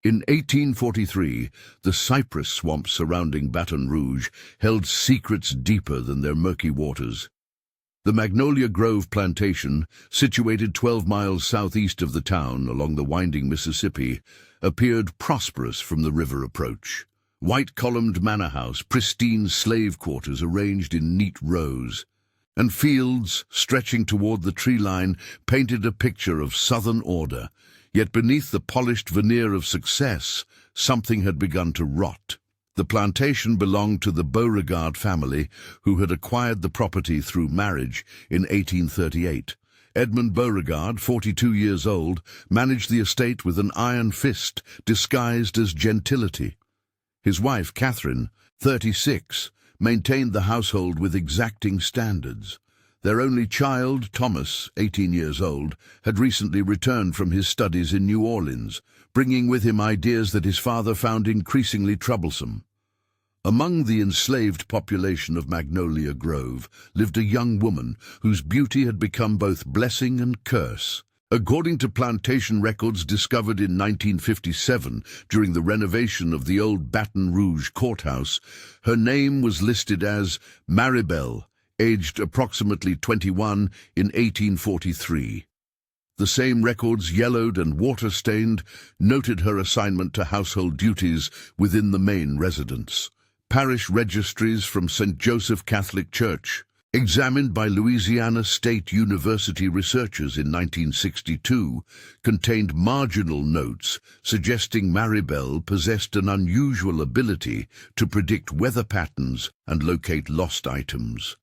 In 1843, the cypress swamps surrounding Baton Rouge held secrets deeper than their murky waters. The Magnolia Grove plantation, situated 12 miles southeast of the town along the winding Mississippi, appeared prosperous from the river approach. White-columned manor house, pristine slave quarters arranged in neat rows, and fields stretching toward the tree line painted a picture of southern order. Yet beneath the polished veneer of success, something had begun to rot. The plantation belonged to the Beauregard family, who had acquired the property through marriage in 1838. Edmund Beauregard, 42 years old, managed the estate with an iron fist disguised as gentility. His wife, Catherine, 36, maintained the household with exacting standards. Their only child, Thomas, 18 years old, had recently returned from his studies in New Orleans, bringing with him ideas that his father found increasingly troublesome. Among the enslaved population of Magnolia Grove lived a young woman whose beauty had become both blessing and curse. According to plantation records discovered in 1957 during the renovation of the old Baton Rouge courthouse, her name was listed as Maribel, aged approximately 21 in 1843. The same records, yellowed and water-stained, noted her assignment to household duties within the main residence. Parish registries from St. Joseph Catholic Church, examined by Louisiana State University researchers in 1962, contained marginal notes suggesting Maribel possessed an unusual ability to predict weather patterns and locate lost items.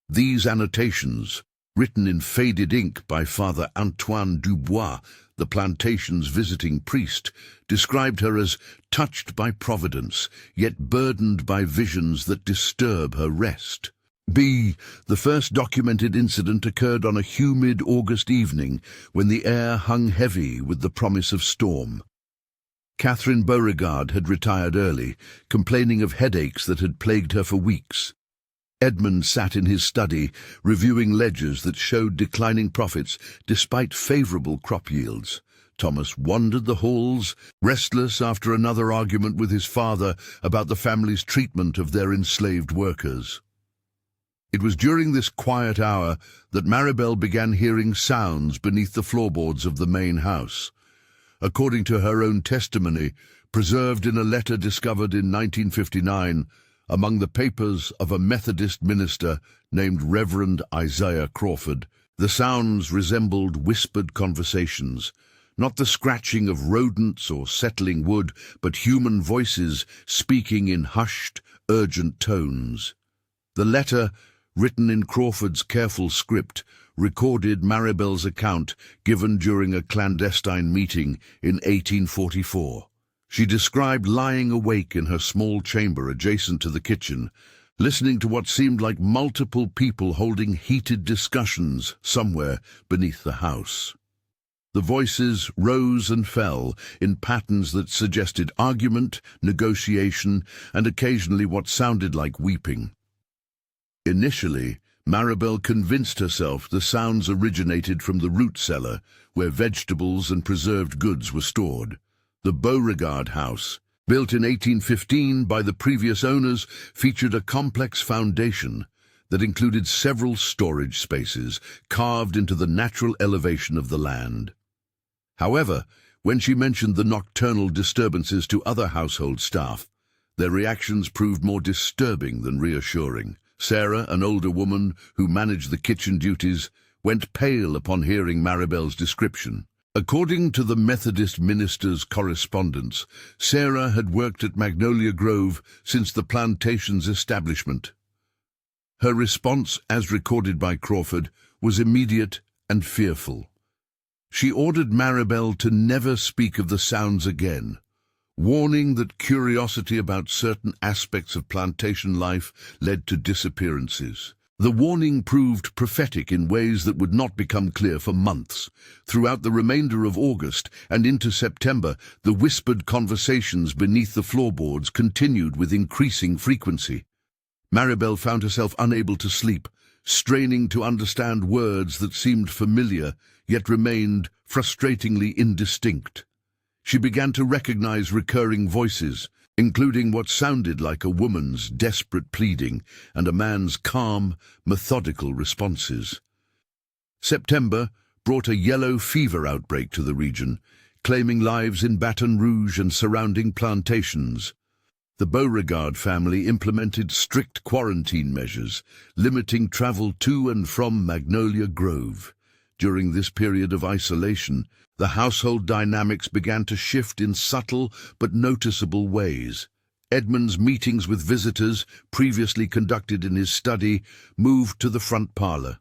These annotations, written in faded ink by Father Antoine Dubois, the plantation's visiting priest, described her as touched by providence, yet burdened by visions that disturb her rest. The first documented incident occurred on a humid August evening when the air hung heavy with the promise of storm. Catherine Beauregard had retired early, complaining of headaches that had plagued her for weeks. Edmund sat in his study, reviewing ledgers that showed declining profits despite favorable crop yields. Thomas wandered the halls, restless after another argument with his father about the family's treatment of their enslaved workers. It was during this quiet hour that Maribel began hearing sounds beneath the floorboards of the main house. According to her own testimony, preserved in a letter discovered in 1959, among the papers of a Methodist minister named Reverend Isaiah Crawford, the sounds resembled whispered conversations, not the scratching of rodents or settling wood, but human voices speaking in hushed, urgent tones. The letter, written in Crawford's careful script, recorded Maribel's account given during a clandestine meeting in 1844. She described lying awake in her small chamber adjacent to the kitchen, listening to what seemed like multiple people holding heated discussions somewhere beneath the house. The voices rose and fell in patterns that suggested argument, negotiation, and occasionally what sounded like weeping. Initially, Maribel convinced herself the sounds originated from the root cellar, where vegetables and preserved goods were stored. The Beauregard house, built in 1815 by the previous owners, featured a complex foundation that included several storage spaces carved into the natural elevation of the land. However, when she mentioned the nocturnal disturbances to other household staff, their reactions proved more disturbing than reassuring. Sarah, an older woman who managed the kitchen duties, went pale upon hearing Maribel's description. According to the Methodist minister's correspondence, Sarah had worked at Magnolia Grove since the plantation's establishment. Her response, as recorded by Crawford, was immediate and fearful. She ordered Maribel to never speak of the sounds again, warning that curiosity about certain aspects of plantation life led to disappearances. The warning proved prophetic in ways that would not become clear for months. Throughout the remainder of August and into September, the whispered conversations beneath the floorboards continued with increasing frequency. Maribel found herself unable to sleep, straining to understand words that seemed familiar, yet remained frustratingly indistinct. She began to recognize recurring voices, including what sounded like a woman's desperate pleading and a man's calm, methodical responses. September brought a yellow fever outbreak to the region, claiming lives in Baton Rouge and surrounding plantations. The Beauregard family implemented strict quarantine measures, limiting travel to and from Magnolia Grove. During this period of isolation, the household dynamics began to shift in subtle but noticeable ways. Edmund's meetings with visitors, previously conducted in his study, moved to the front parlor.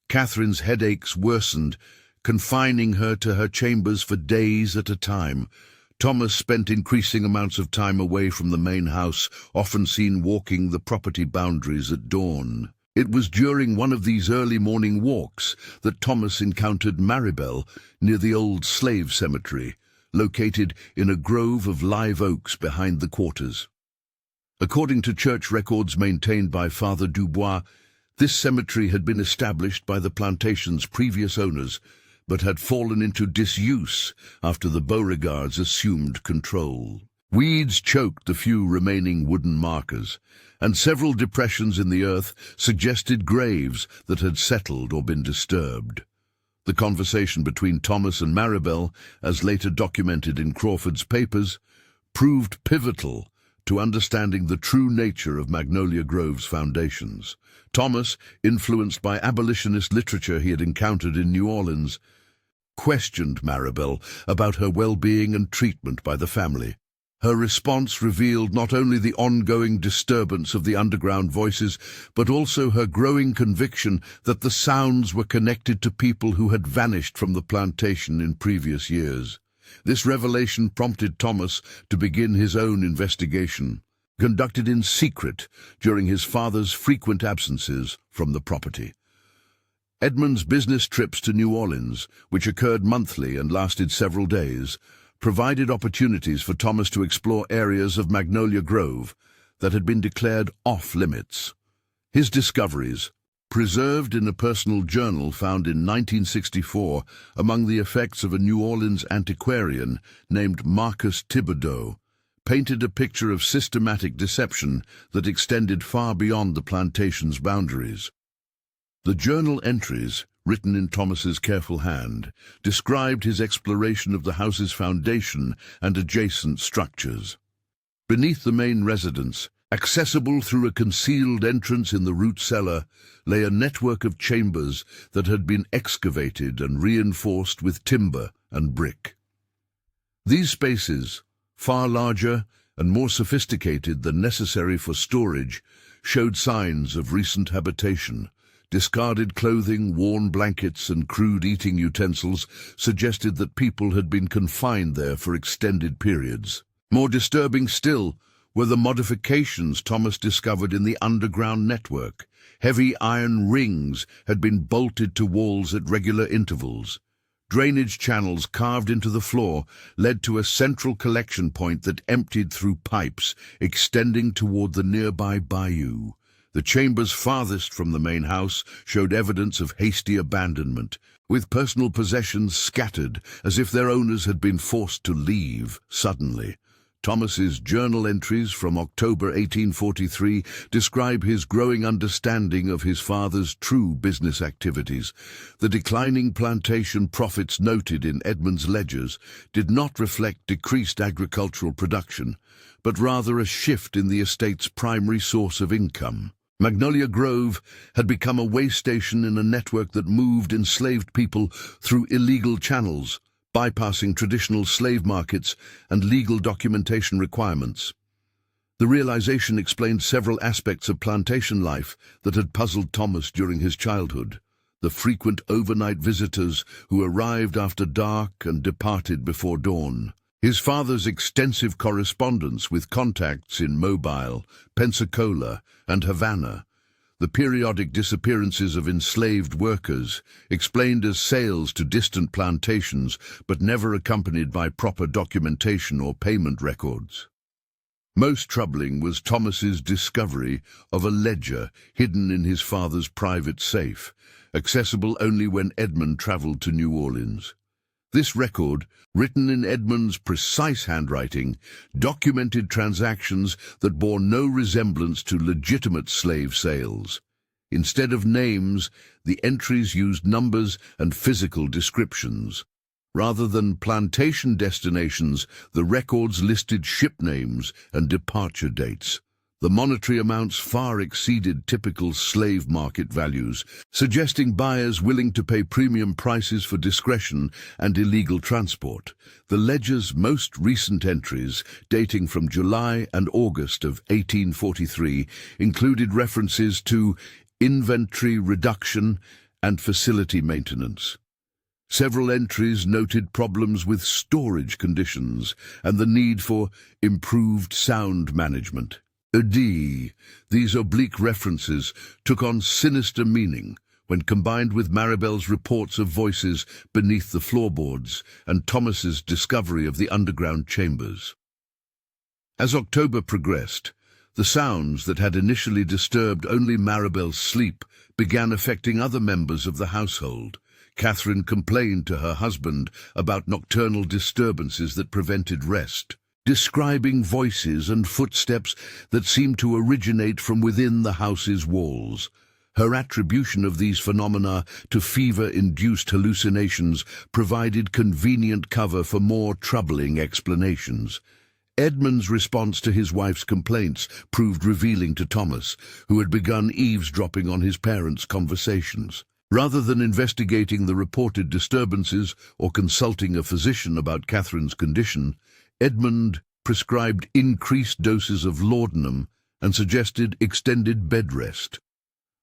Catherine's headaches worsened, confining her to her chambers for days at a time. Thomas spent increasing amounts of time away from the main house, often seen walking the property boundaries at dawn. It was during one of these early morning walks that Thomas encountered Maribel near the old slave cemetery, located in a grove of live oaks behind the quarters. According to church records maintained by Father Dubois, this cemetery had been established by the plantation's previous owners, but had fallen into disuse after the Beauregards assumed control. Weeds choked the few remaining wooden markers, and several depressions in the earth suggested graves that had settled or been disturbed. The conversation between Thomas and Maribel, as later documented in Crawford's papers, proved pivotal to understanding the true nature of Magnolia Grove's foundations. Thomas, influenced by abolitionist literature he had encountered in New Orleans, questioned Maribel about her well-being and treatment by the family. Her response revealed not only the ongoing disturbance of the underground voices, but also her growing conviction that the sounds were connected to people who had vanished from the plantation in previous years. This revelation prompted Thomas to begin his own investigation, conducted in secret during his father's frequent absences from the property. Edmund's business trips to New Orleans, which occurred monthly and lasted several days, provided opportunities for Thomas to explore areas of Magnolia Grove that had been declared off-limits. His discoveries, preserved in a personal journal found in 1964 among the effects of a New Orleans antiquarian named Marcus Thibodeau, painted a picture of systematic deception that extended far beyond the plantation's boundaries. The journal entries, written in Thomas's careful hand, described his exploration of the house's foundation and adjacent structures. Beneath the main residence, accessible through a concealed entrance in the root cellar, lay a network of chambers that had been excavated and reinforced with timber and brick. These spaces, far larger and more sophisticated than necessary for storage, showed signs of recent habitation. Discarded clothing, worn blankets, and crude eating utensils suggested that people had been confined there for extended periods. More disturbing still were the modifications Thomas discovered in the underground network. Heavy iron rings had been bolted to walls at regular intervals. Drainage channels carved into the floor led to a central collection point that emptied through pipes extending toward the nearby bayou. The chambers farthest from the main house showed evidence of hasty abandonment, with personal possessions scattered as if their owners had been forced to leave suddenly. Thomas's journal entries from October 1843 describe his growing understanding of his father's true business activities. The declining plantation profits noted in Edmund's ledgers did not reflect decreased agricultural production, but rather a shift in the estate's primary source of income. Magnolia Grove had become a way station in a network that moved enslaved people through illegal channels, bypassing traditional slave markets and legal documentation requirements. The realization explained several aspects of plantation life that had puzzled Thomas during his childhood. The frequent overnight visitors who arrived after dark and departed before dawn. His father's extensive correspondence with contacts in Mobile, Pensacola, and Havana, the periodic disappearances of enslaved workers, explained as sales to distant plantations but never accompanied by proper documentation or payment records. Most troubling was Thomas's discovery of a ledger hidden in his father's private safe, accessible only when Edmund traveled to New Orleans. This record, written in Edmund's precise handwriting, documented transactions that bore no resemblance to legitimate slave sales. Instead of names, the entries used numbers and physical descriptions. Rather than plantation destinations, the records listed ship names and departure dates. The monetary amounts far exceeded typical slave market values, suggesting buyers willing to pay premium prices for discretion and illegal transport. The ledger's most recent entries, dating from July and August of 1843, included references to inventory reduction and facility maintenance. Several entries noted problems with storage conditions and the need for improved sound management. These oblique references took on sinister meaning when combined with Maribel's reports of voices beneath the floorboards and Thomas's discovery of the underground chambers. As October progressed, the sounds that had initially disturbed only Maribel's sleep began affecting other members of the household. Catherine complained to her husband about nocturnal disturbances that prevented rest, describing voices and footsteps that seemed to originate from within the house's walls. Her attribution of these phenomena to fever-induced hallucinations provided convenient cover for more troubling explanations. Edmund's response to his wife's complaints proved revealing to Thomas, who had begun eavesdropping on his parents' conversations. Rather than investigating the reported disturbances or consulting a physician about Catherine's condition, Edmund prescribed increased doses of laudanum and suggested extended bed rest.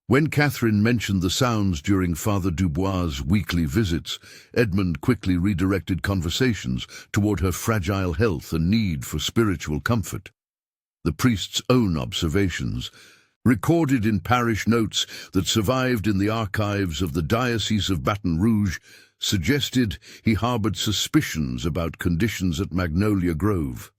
When Catherine mentioned the sounds during Father Dubois' weekly visits, Edmund quickly redirected conversations toward her fragile health and need for spiritual comfort. The priest's own observations, recorded in parish notes that survived in the archives of the Diocese of Baton Rouge, suggested he harbored suspicions about conditions at Magnolia Grove.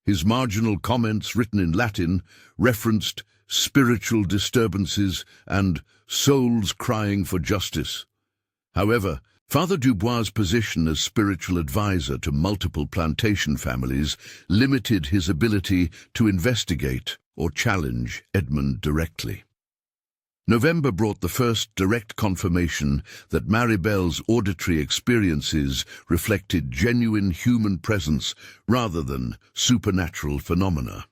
His marginal comments, written in Latin, referenced spiritual disturbances and souls crying for justice. However, Father Dubois' position as spiritual advisor to multiple plantation families limited his ability to investigate or challenge Edmund directly. November brought the first direct confirmation that Maribel's auditory experiences reflected genuine human presence rather than supernatural phenomena.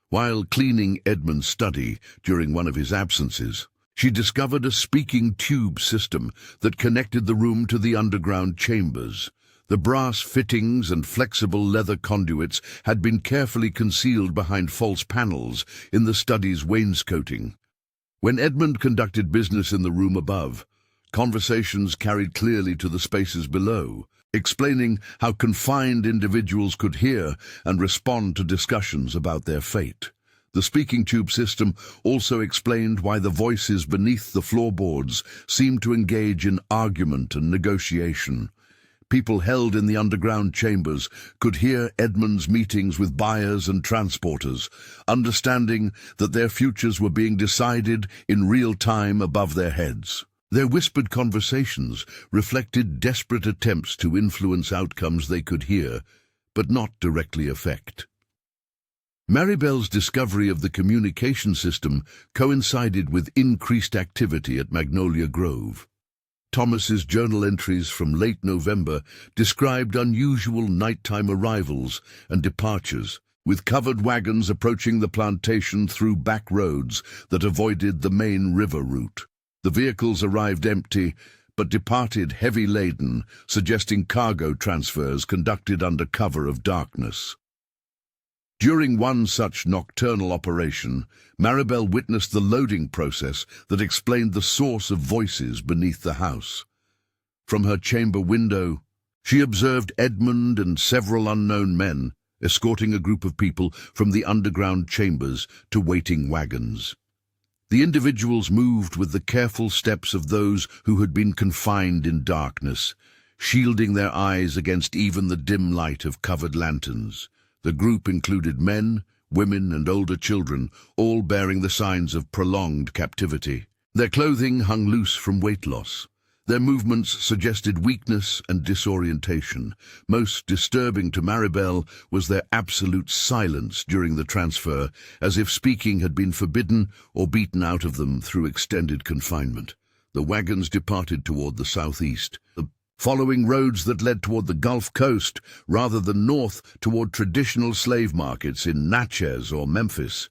While cleaning Edmund's study during one of his absences, she discovered a speaking tube system that connected the room to the underground chambers. The brass fittings and flexible leather conduits had been carefully concealed behind false panels in the study's wainscoting. When Edmund conducted business in the room above, conversations carried clearly to the spaces below, explaining how confined individuals could hear and respond to discussions about their fate. The speaking tube system also explained why the voices beneath the floorboards seemed to engage in argument and negotiation. People held in the underground chambers could hear Edmund's meetings with buyers and transporters, understanding that their futures were being decided in real time above their heads. Their whispered conversations reflected desperate attempts to influence outcomes they could hear, but not directly affect. Maribel's discovery of the communication system coincided with increased activity at Magnolia Grove. Thomas's journal entries from late November described unusual nighttime arrivals and departures, with covered wagons approaching the plantation through back roads that avoided the main river route. The vehicles arrived empty, but departed heavy-laden, suggesting cargo transfers conducted under cover of darkness. During one such nocturnal operation, Maribel witnessed the loading process that explained the source of voices beneath the house. From her chamber window, she observed Edmund and several unknown men escorting a group of people from the underground chambers to waiting wagons. The individuals moved with the careful steps of those who had been confined in darkness, shielding their eyes against even the dim light of covered lanterns. The group included men, women, and older children, all bearing the signs of prolonged captivity. Their clothing hung loose from weight loss, Their movements suggested weakness and disorientation. Most disturbing to Maribel was their absolute silence during the transfer, as if speaking had been forbidden or beaten out of them through extended confinement. The wagons departed toward the southeast, following roads that led toward the Gulf Coast rather than north toward traditional slave markets in Natchez or Memphis.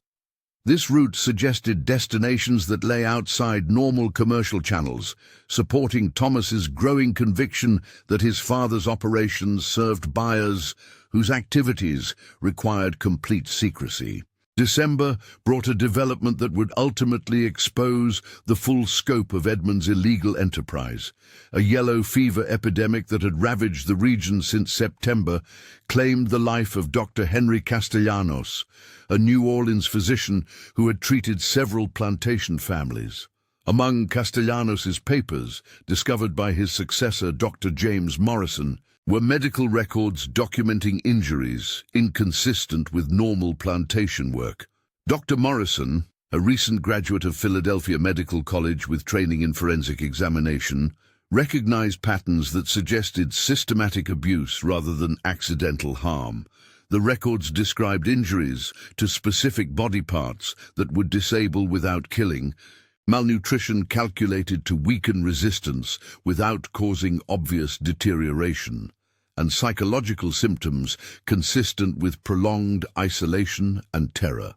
This route suggested destinations that lay outside normal commercial channels, supporting Thomas's growing conviction that his father's operations served buyers whose activities required complete secrecy. December brought a development that would ultimately expose the full scope of Edmund's illegal enterprise. A yellow fever epidemic that had ravaged the region since September claimed the life of Dr. Henry Castellanos, a New Orleans physician who had treated several plantation families. Among Castellanos's papers, discovered by his successor, Dr. James Morrison, were medical records documenting injuries inconsistent with normal plantation work. Dr. Morrison, a recent graduate of Philadelphia Medical College with training in forensic examination, recognized patterns that suggested systematic abuse rather than accidental harm. The records described injuries to specific body parts that would disable without killing, malnutrition calculated to weaken resistance without causing obvious deterioration, and psychological symptoms consistent with prolonged isolation and terror.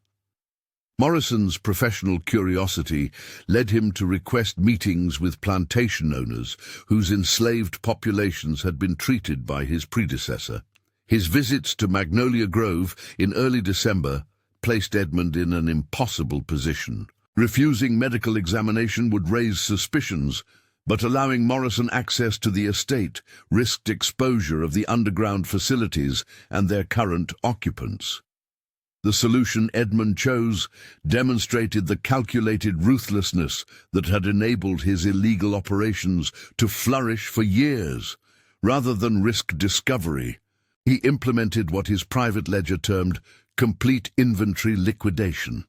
Morrison's professional curiosity led him to request meetings with plantation owners whose enslaved populations had been treated by his predecessor. His visits to Magnolia Grove in early December placed Edmund in an impossible position. Refusing medical examination would raise suspicions, but allowing Morrison access to the estate risked exposure of the underground facilities and their current occupants. The solution Edmund chose demonstrated the calculated ruthlessness that had enabled his illegal operations to flourish for years. Rather than risk discovery, he implemented what his private ledger termed complete inventory liquidation.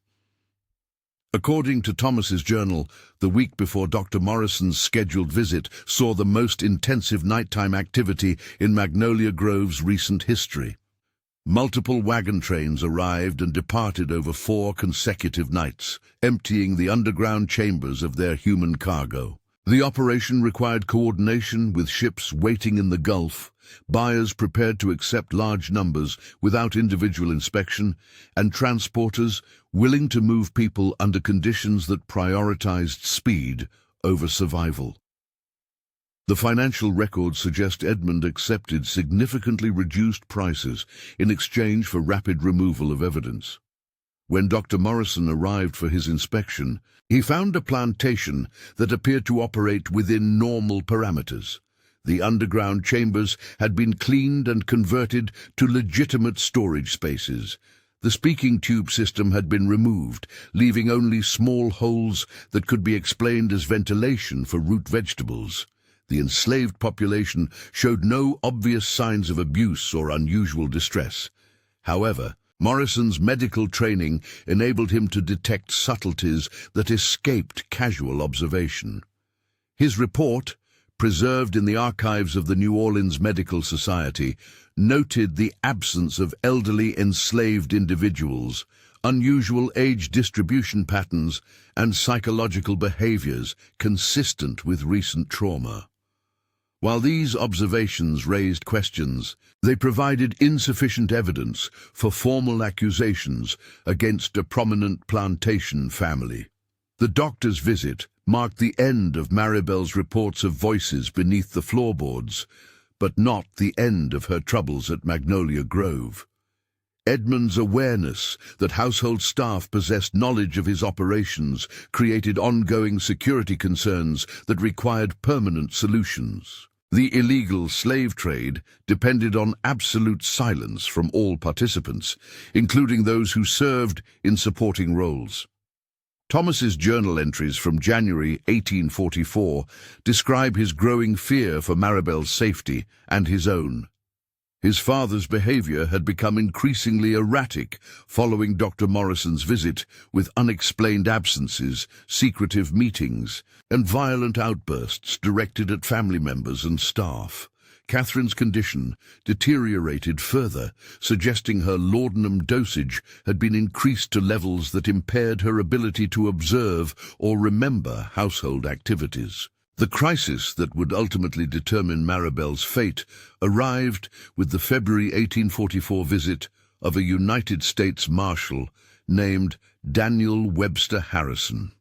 According to Thomas's journal, the week before Dr. Morrison's scheduled visit saw the most intensive nighttime activity in Magnolia Grove's recent history. Multiple wagon trains arrived and departed over 4 consecutive nights, emptying the underground chambers of their human cargo. The operation required coordination with ships waiting in the Gulf, buyers prepared to accept large numbers without individual inspection, and transporters willing to move people under conditions that prioritized speed over survival. The financial records suggest Edmund accepted significantly reduced prices in exchange for rapid removal of evidence. When Dr. Morrison arrived for his inspection, he found a plantation that appeared to operate within normal parameters. The underground chambers had been cleaned and converted to legitimate storage spaces. The speaking tube system had been removed, leaving only small holes that could be explained as ventilation for root vegetables. The enslaved population showed no obvious signs of abuse or unusual distress. However, Morrison's medical training enabled him to detect subtleties that escaped casual observation. His report, preserved in the archives of the New Orleans Medical Society, noted the absence of elderly enslaved individuals, unusual age distribution patterns, and psychological behaviors consistent with recent trauma. While these observations raised questions, they provided insufficient evidence for formal accusations against a prominent plantation family. The doctor's visit marked the end of Maribel's reports of voices beneath the floorboards, but not the end of her troubles at Magnolia Grove. Edmund's awareness that household staff possessed knowledge of his operations created ongoing security concerns that required permanent solutions. The illegal slave trade depended on absolute silence from all participants, including those who served in supporting roles. Thomas's journal entries from January 1844 describe his growing fear for Maribel's safety and his own. His father's behavior had become increasingly erratic following Dr. Morrison's visit, with unexplained absences, secretive meetings, and violent outbursts directed at family members and staff. Catherine's condition deteriorated further, suggesting her laudanum dosage had been increased to levels that impaired her ability to observe or remember household activities. The crisis that would ultimately determine Maribel's fate arrived with the February 1844 visit of a United States Marshal named Daniel Webster Harrison.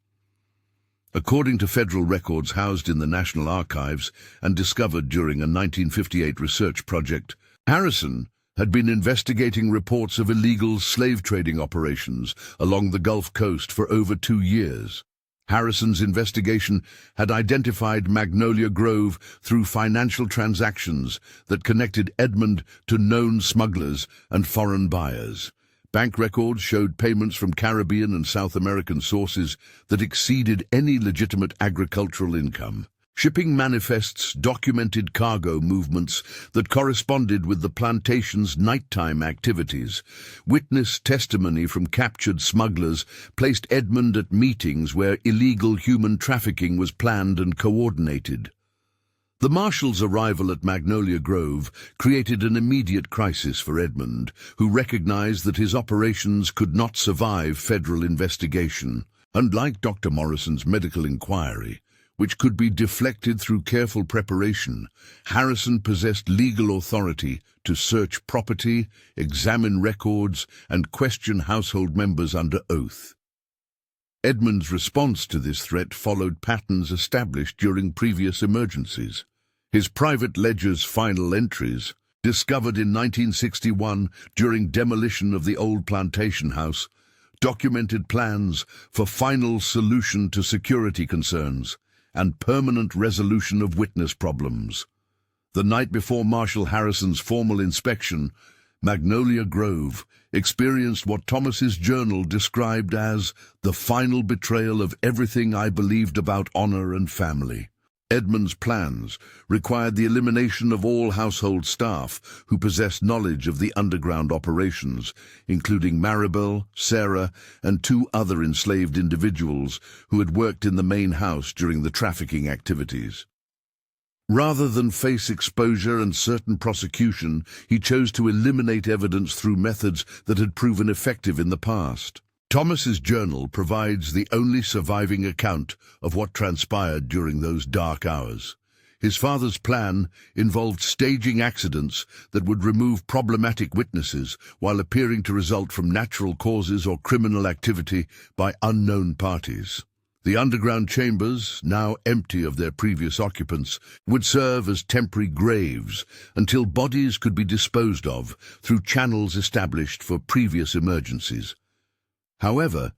According to federal records housed in the National Archives and discovered during a 1958 research project, Harrison had been investigating reports of illegal slave trading operations along the Gulf Coast for over 2 years. Harrison's investigation had identified Magnolia Grove through financial transactions that connected Edmund to known smugglers and foreign buyers. Bank records showed payments from Caribbean and South American sources that exceeded any legitimate agricultural income. Shipping manifests documented cargo movements that corresponded with the plantation's nighttime activities. Witness testimony from captured smugglers placed Edmund at meetings where illegal human trafficking was planned and coordinated. The marshal's arrival at Magnolia Grove created an immediate crisis for Edmund, who recognized that his operations could not survive federal investigation. Unlike Dr. Morrison's medical inquiry, which could be deflected through careful preparation, Harrison possessed legal authority to search property, examine records, and question household members under oath. Edmund's response to this threat followed patterns established during previous emergencies. His private ledger's final entries, discovered in 1961 during demolition of the old plantation house, documented plans for final solution to security concerns and permanent resolution of witness problems. The night before Marshal Harrison's formal inspection, Magnolia Grove experienced what Thomas's journal described as the final betrayal of everything I believed about honor and family. Edmund's plans required the elimination of all household staff who possessed knowledge of the underground operations, including Maribel, Sarah, and 2 other enslaved individuals who had worked in the main house during the trafficking activities. Rather than face exposure and certain prosecution, he chose to eliminate evidence through methods that had proven effective in the past. Thomas's journal provides the only surviving account of what transpired during those dark hours. His father's plan involved staging accidents that would remove problematic witnesses while appearing to result from natural causes or criminal activity by unknown parties. The underground chambers, now empty of their previous occupants, would serve as temporary graves until bodies could be disposed of through channels established for previous emergencies. However,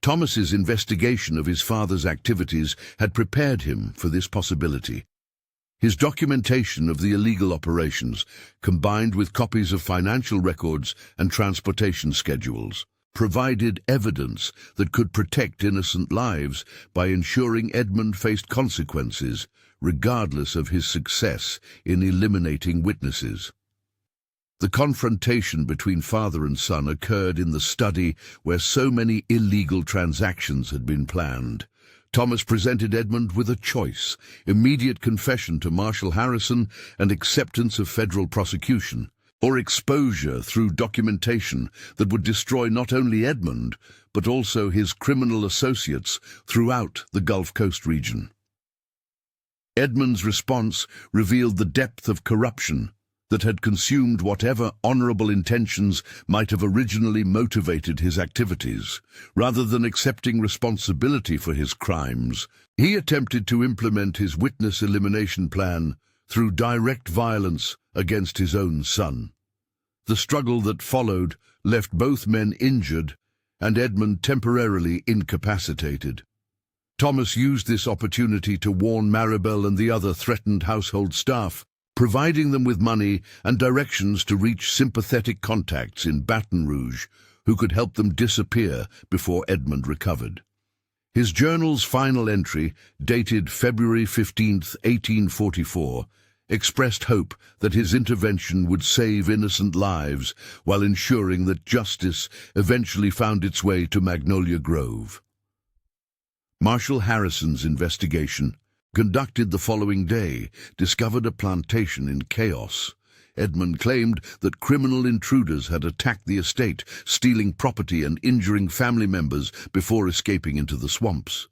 Thomas's investigation of his father's activities had prepared him for this possibility. His documentation of the illegal operations, combined with copies of financial records and transportation schedules, provided evidence that could protect innocent lives by ensuring Edmund faced consequences, regardless of his success in eliminating witnesses. The confrontation between father and son occurred in the study where so many illegal transactions had been planned. Thomas presented Edmund with a choice: immediate confession to Marshal Harrison and acceptance of federal prosecution, or exposure through documentation that would destroy not only Edmund, but also his criminal associates throughout the Gulf Coast region. Edmund's response revealed the depth of corruption that had consumed whatever honorable intentions might have originally motivated his activities. Rather than accepting responsibility for his crimes, he attempted to implement his witness elimination plan through direct violence against his own son. The struggle that followed left both men injured and Edmund temporarily incapacitated. Thomas used this opportunity to warn Maribel and the other threatened household staff, providing them with money and directions to reach sympathetic contacts in Baton Rouge who could help them disappear before Edmund recovered. His journal's final entry, dated February 15, 1844, expressed hope that his intervention would save innocent lives while ensuring that justice eventually found its way to Magnolia Grove. Marshal Harrison's investigation, conducted the following day, discovered a plantation in chaos. Edmund claimed that criminal intruders had attacked the estate, stealing property and injuring family members before escaping into the swamps.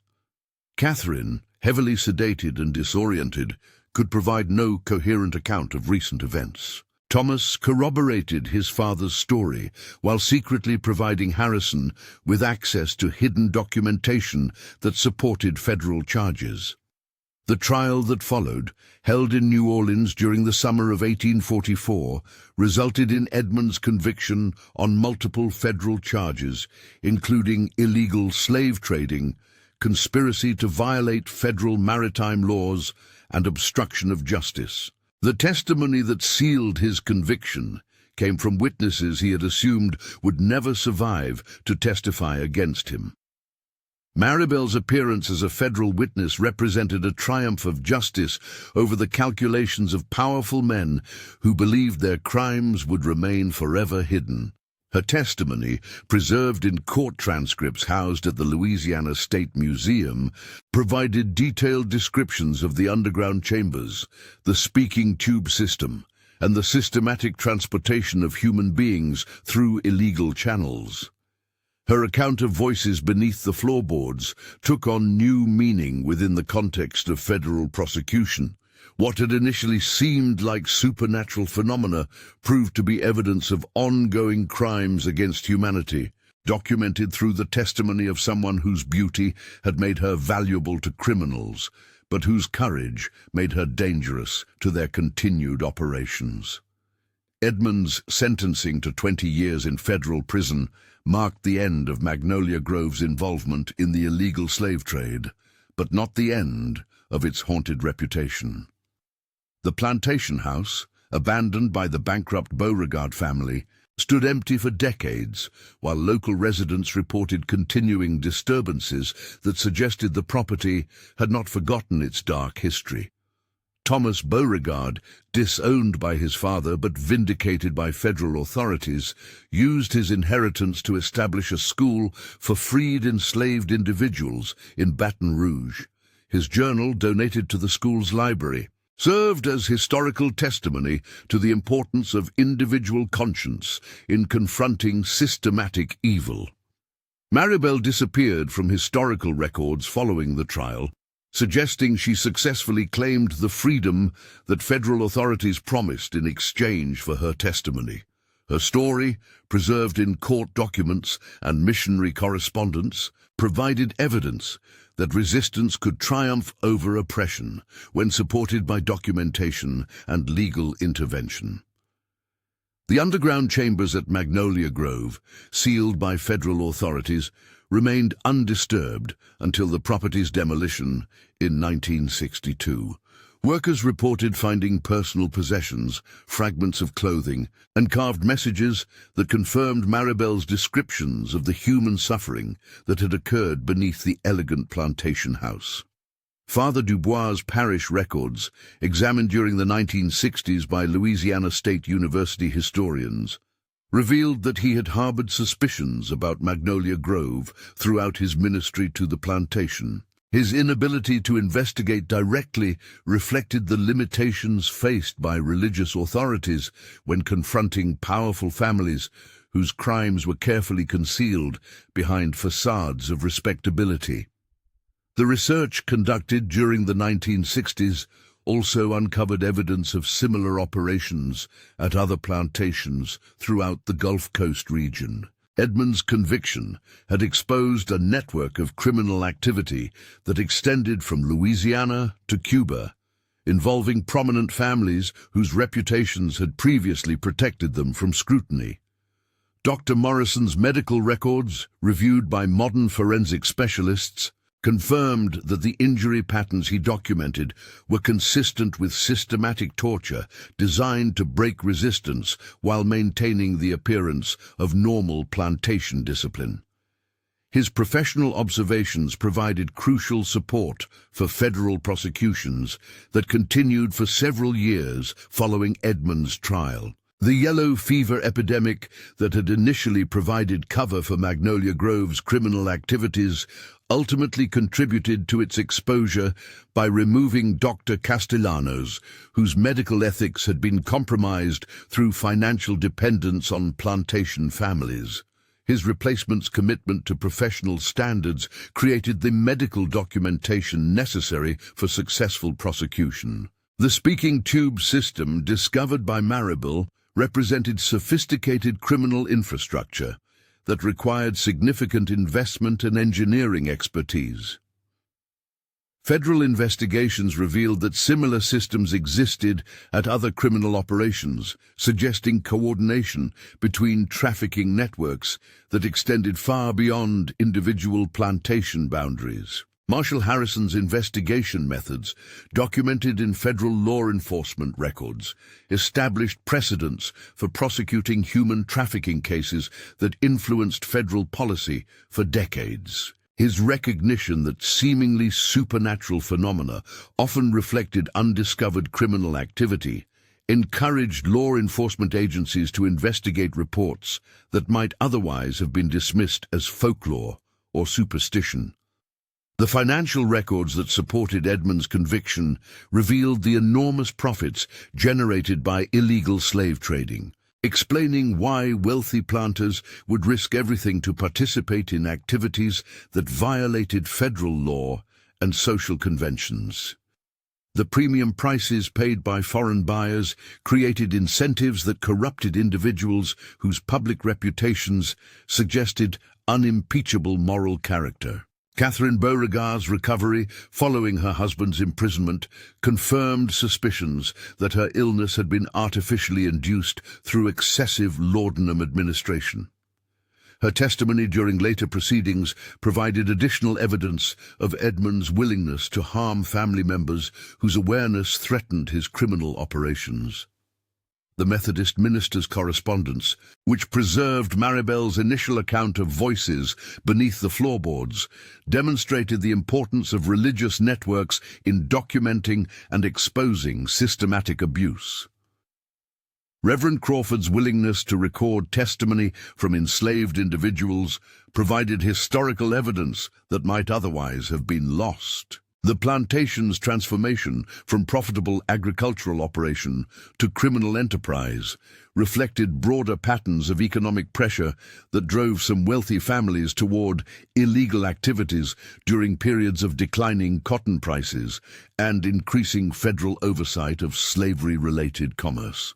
Catherine, heavily sedated and disoriented, could provide no coherent account of recent events. Thomas corroborated his father's story while secretly providing Harrison with access to hidden documentation that supported federal charges. The trial that followed, held in New Orleans during the summer of 1844, resulted in Edmund's conviction on multiple federal charges, including illegal slave trading, conspiracy to violate federal maritime laws, and obstruction of justice. The testimony that sealed his conviction came from witnesses he had assumed would never survive to testify against him. Maribel's appearance as a federal witness represented a triumph of justice over the calculations of powerful men who believed their crimes would remain forever hidden. Her testimony, preserved in court transcripts housed at the Louisiana State Museum, provided detailed descriptions of the underground chambers, the speaking tube system, and the systematic transportation of human beings through illegal channels. Her account of voices beneath the floorboards took on new meaning within the context of federal prosecution. What had initially seemed like supernatural phenomena proved to be evidence of ongoing crimes against humanity, documented through the testimony of someone whose beauty had made her valuable to criminals, but whose courage made her dangerous to their continued operations. Edmund's sentencing to 20 years in federal prison marked the end of Magnolia Grove's involvement in the illegal slave trade, but not the end of its haunted reputation. The plantation house, abandoned by the bankrupt Beauregard family, stood empty for decades, while local residents reported continuing disturbances that suggested the property had not forgotten its dark history. Thomas Beauregard, disowned by his father but vindicated by federal authorities, used his inheritance to establish a school for freed enslaved individuals in Baton Rouge. His journal, donated to the school's library, served as historical testimony to the importance of individual conscience in confronting systematic evil. Maribel disappeared from historical records following the trial, suggesting she successfully claimed the freedom that federal authorities promised in exchange for her testimony. Her story, preserved in court documents and missionary correspondence, provided evidence that resistance could triumph over oppression when supported by documentation and legal intervention. The underground chambers at Magnolia Grove, sealed by federal authorities, remained undisturbed until the property's demolition in 1962. Workers reported finding personal possessions, fragments of clothing, and carved messages that confirmed Maribel's descriptions of the human suffering that had occurred beneath the elegant plantation house. Father Dubois' parish records, examined during the 1960s by Louisiana State University historians, revealed that he had harbored suspicions about Magnolia Grove throughout his ministry to the plantation. His inability to investigate directly reflected the limitations faced by religious authorities when confronting powerful families whose crimes were carefully concealed behind facades of respectability. The research conducted during the 1960s also uncovered evidence of similar operations at other plantations throughout the Gulf Coast region. Edmund's conviction had exposed a network of criminal activity that extended from Louisiana to Cuba, involving prominent families whose reputations had previously protected them from scrutiny. Dr. Morrison's medical records, reviewed by modern forensic specialists, confirmed that the injury patterns he documented were consistent with systematic torture designed to break resistance while maintaining the appearance of normal plantation discipline. His professional observations provided crucial support for federal prosecutions that continued for several years following Edmund's trial. The yellow fever epidemic that had initially provided cover for Magnolia Grove's criminal activities ultimately contributed to its exposure by removing Dr. Castellanos, whose medical ethics had been compromised through financial dependence on plantation families. His replacement's commitment to professional standards created the medical documentation necessary for successful prosecution. The speaking tube system discovered by Maribel represented sophisticated criminal infrastructure that required significant investment and engineering expertise. Federal investigations revealed that similar systems existed at other criminal operations, suggesting coordination between trafficking networks that extended far beyond individual plantation boundaries. Marshal Harrison's investigation methods, documented in federal law enforcement records, established precedents for prosecuting human trafficking cases that influenced federal policy for decades. His recognition that seemingly supernatural phenomena often reflected undiscovered criminal activity encouraged law enforcement agencies to investigate reports that might otherwise have been dismissed as folklore or superstition. The financial records that supported Edmund's conviction revealed the enormous profits generated by illegal slave trading, explaining why wealthy planters would risk everything to participate in activities that violated federal law and social conventions. The premium prices paid by foreign buyers created incentives that corrupted individuals whose public reputations suggested unimpeachable moral character. Catherine Beauregard's recovery following her husband's imprisonment confirmed suspicions that her illness had been artificially induced through excessive laudanum administration. Her testimony during later proceedings provided additional evidence of Edmund's willingness to harm family members whose awareness threatened his criminal operations. The Methodist minister's correspondence, which preserved Maribel's initial account of voices beneath the floorboards, demonstrated the importance of religious networks in documenting and exposing systematic abuse. Reverend Crawford's willingness to record testimony from enslaved individuals provided historical evidence that might otherwise have been lost. The plantation's transformation from profitable agricultural operation to criminal enterprise reflected broader patterns of economic pressure that drove some wealthy families toward illegal activities during periods of declining cotton prices and increasing federal oversight of slavery-related commerce.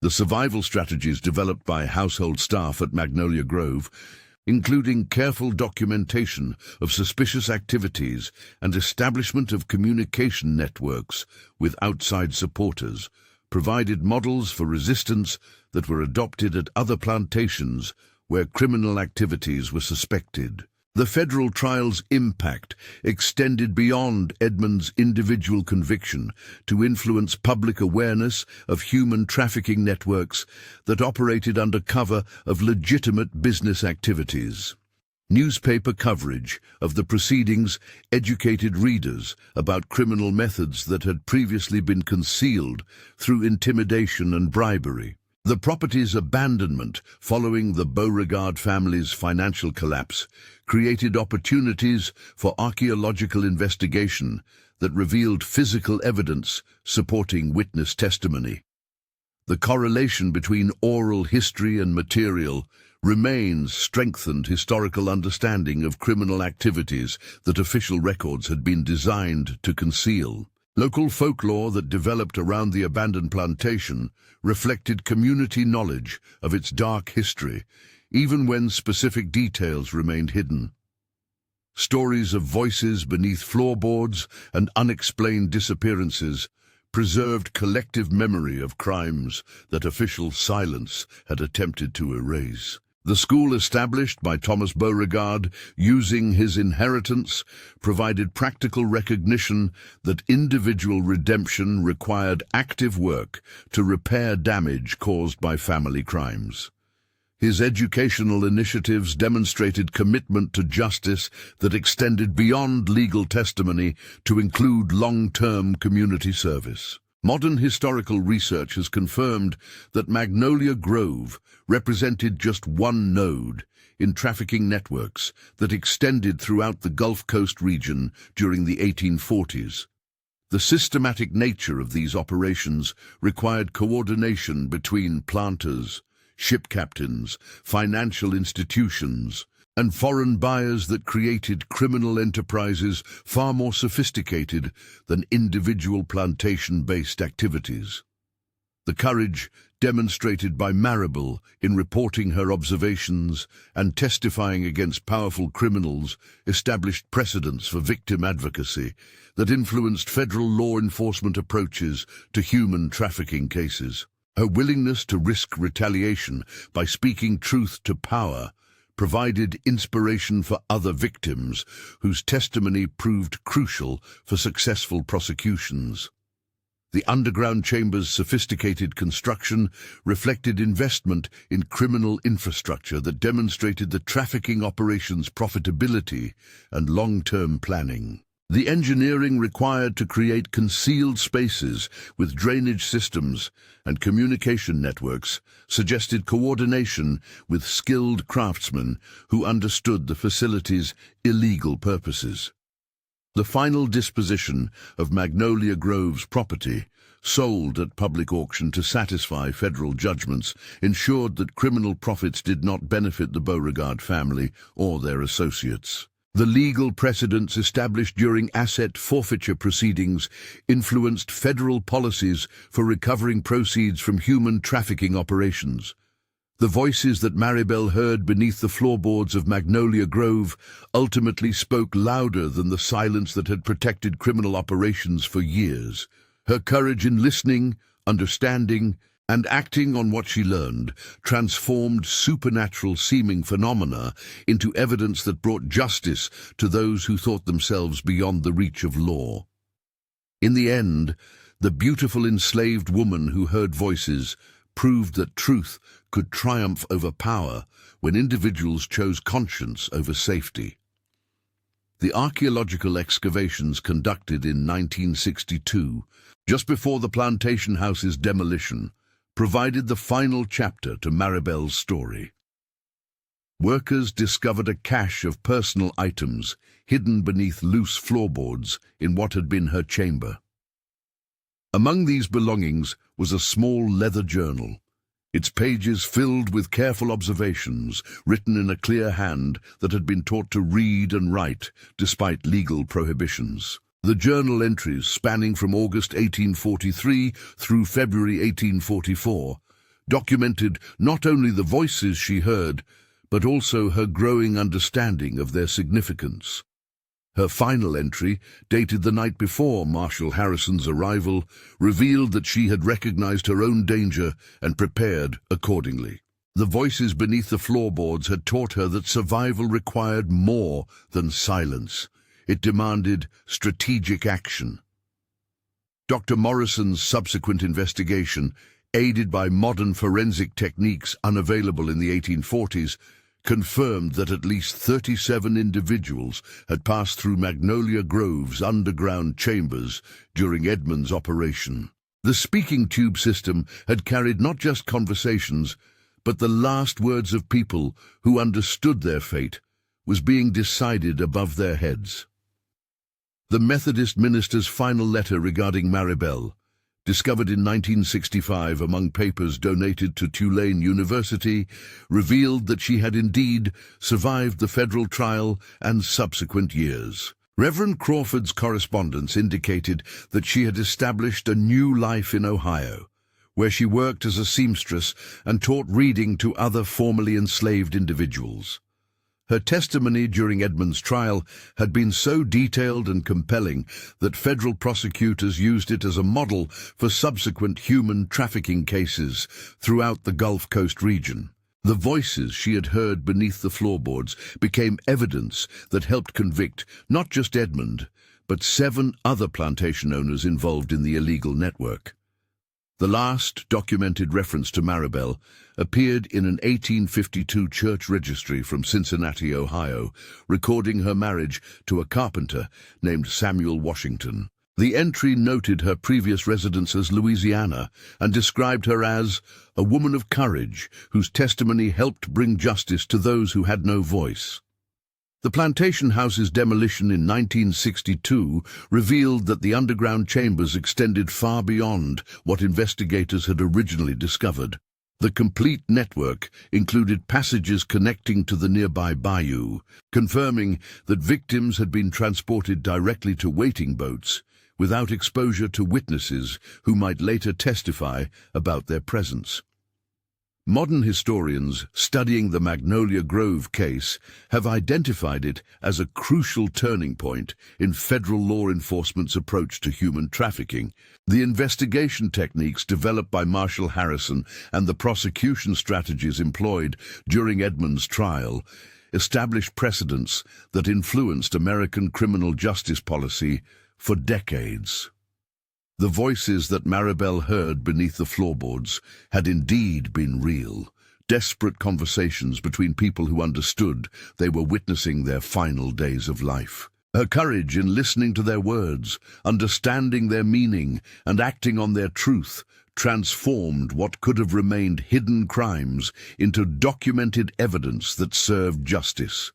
The survival strategies developed by household staff at Magnolia Grove, including careful documentation of suspicious activities and establishment of communication networks with outside supporters, provided models for resistance that were adopted at other plantations where criminal activities were suspected. The federal trial's impact extended beyond Edmund's individual conviction to influence public awareness of human trafficking networks that operated under cover of legitimate business activities. Newspaper coverage of the proceedings educated readers about criminal methods that had previously been concealed through intimidation and bribery. The property's abandonment following the Beauregard family's financial collapse created opportunities for archaeological investigation that revealed physical evidence supporting witness testimony. The correlation between oral history and material remains strengthened historical understanding of criminal activities that official records had been designed to conceal. Local folklore that developed around the abandoned plantation reflected community knowledge of its dark history, even when specific details remained hidden. Stories of voices beneath floorboards and unexplained disappearances preserved collective memory of crimes that official silence had attempted to erase. The school established by Thomas Beauregard, using his inheritance, provided practical recognition that individual redemption required active work to repair damage caused by family crimes. His educational initiatives demonstrated commitment to justice that extended beyond legal testimony to include long-term community service. Modern historical research has confirmed that Magnolia Grove represented just one node in trafficking networks that extended throughout the Gulf Coast region during the 1840s. The systematic nature of these operations required coordination between planters, ship captains, financial institutions, and foreign buyers that created criminal enterprises far more sophisticated than individual plantation-based activities. The courage demonstrated by Maribel in reporting her observations and testifying against powerful criminals established precedents for victim advocacy that influenced federal law enforcement approaches to human trafficking cases. Her willingness to risk retaliation by speaking truth to power provided inspiration for other victims whose testimony proved crucial for successful prosecutions. The underground chamber's sophisticated construction reflected investment in criminal infrastructure that demonstrated the trafficking operations' profitability and long-term planning. The engineering required to create concealed spaces with drainage systems and communication networks suggested coordination with skilled craftsmen who understood the facility's illegal purposes. The final disposition of Magnolia Grove's property, sold at public auction to satisfy federal judgments, ensured that criminal profits did not benefit the Beauregard family or their associates. The legal precedents established during asset forfeiture proceedings influenced federal policies for recovering proceeds from human trafficking operations. The voices that Maribel heard beneath the floorboards of Magnolia Grove ultimately spoke louder than the silence that had protected criminal operations for years. Her courage in listening, understanding, and acting on what she learned transformed supernatural-seeming phenomena into evidence that brought justice to those who thought themselves beyond the reach of law. In the end, the beautiful enslaved woman who heard voices proved that truth could triumph over power when individuals chose conscience over safety. The archaeological excavations conducted in 1962, just before the plantation house's demolition, provided the final chapter to Maribel's story. Workers discovered a cache of personal items hidden beneath loose floorboards in what had been her chamber. Among these belongings was a small leather journal, its pages filled with careful observations written in a clear hand that had been taught to read and write despite legal prohibitions. The journal entries, spanning from August 1843 through February 1844, documented not only the voices she heard, but also her growing understanding of their significance. Her final entry, dated the night before Marshal Harrison's arrival, revealed that she had recognized her own danger and prepared accordingly. The voices beneath the floorboards had taught her that survival required more than silence. It demanded strategic action. Dr. Morrison's subsequent investigation, aided by modern forensic techniques unavailable in the 1840s, confirmed that at least 37 individuals had passed through Magnolia Grove's underground chambers during Edmund's operation. The speaking tube system had carried not just conversations, but the last words of people who understood their fate was being decided above their heads. The Methodist minister's final letter regarding Maribel, discovered in 1965 among papers donated to Tulane University, revealed that she had indeed survived the federal trial and subsequent years. Reverend Crawford's correspondence indicated that she had established a new life in Ohio, where she worked as a seamstress and taught reading to other formerly enslaved individuals. Her testimony during Edmund's trial had been so detailed and compelling that federal prosecutors used it as a model for subsequent human trafficking cases throughout the Gulf Coast region. The voices she had heard beneath the floorboards became evidence that helped convict not just Edmund, but 7 other plantation owners involved in the illegal network. The last documented reference to Maribel appeared in an 1852 church registry from Cincinnati, Ohio, recording her marriage to a carpenter named Samuel Washington. The entry noted her previous residence as Louisiana and described her as a woman of courage whose testimony helped bring justice to those who had no voice. The plantation house's demolition in 1962 revealed that the underground chambers extended far beyond what investigators had originally discovered. The complete network included passages connecting to the nearby bayou, confirming that victims had been transported directly to waiting boats without exposure to witnesses who might later testify about their presence. Modern historians studying the Magnolia Grove case have identified it as a crucial turning point in federal law enforcement's approach to human trafficking. The investigation techniques developed by Marshall Harrison and the prosecution strategies employed during Edmund's trial established precedents that influenced American criminal justice policy for decades. The voices that Maribel heard beneath the floorboards had indeed been real, desperate conversations between people who understood they were witnessing their final days of life. Her courage in listening to their words, understanding their meaning, and acting on their truth transformed what could have remained hidden crimes into documented evidence that served justice.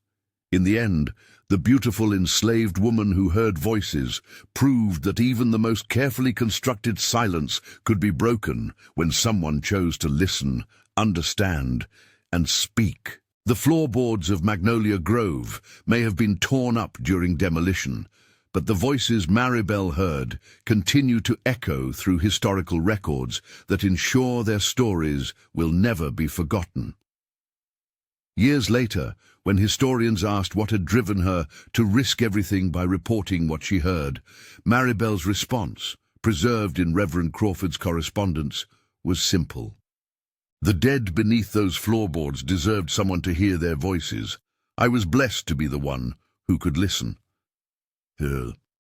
In the end, the beautiful enslaved woman who heard voices proved that even the most carefully constructed silence could be broken when someone chose to listen, understand, and speak. The floorboards of Magnolia Grove may have been torn up during demolition, but the voices Maribel heard continue to echo through historical records that ensure their stories will never be forgotten. Years later, when historians asked what had driven her to risk everything by reporting what she heard, Maribel's response, preserved in Reverend Crawford's correspondence, was simple. The dead beneath those floorboards deserved someone to hear their voices. I was blessed to be the one who could listen.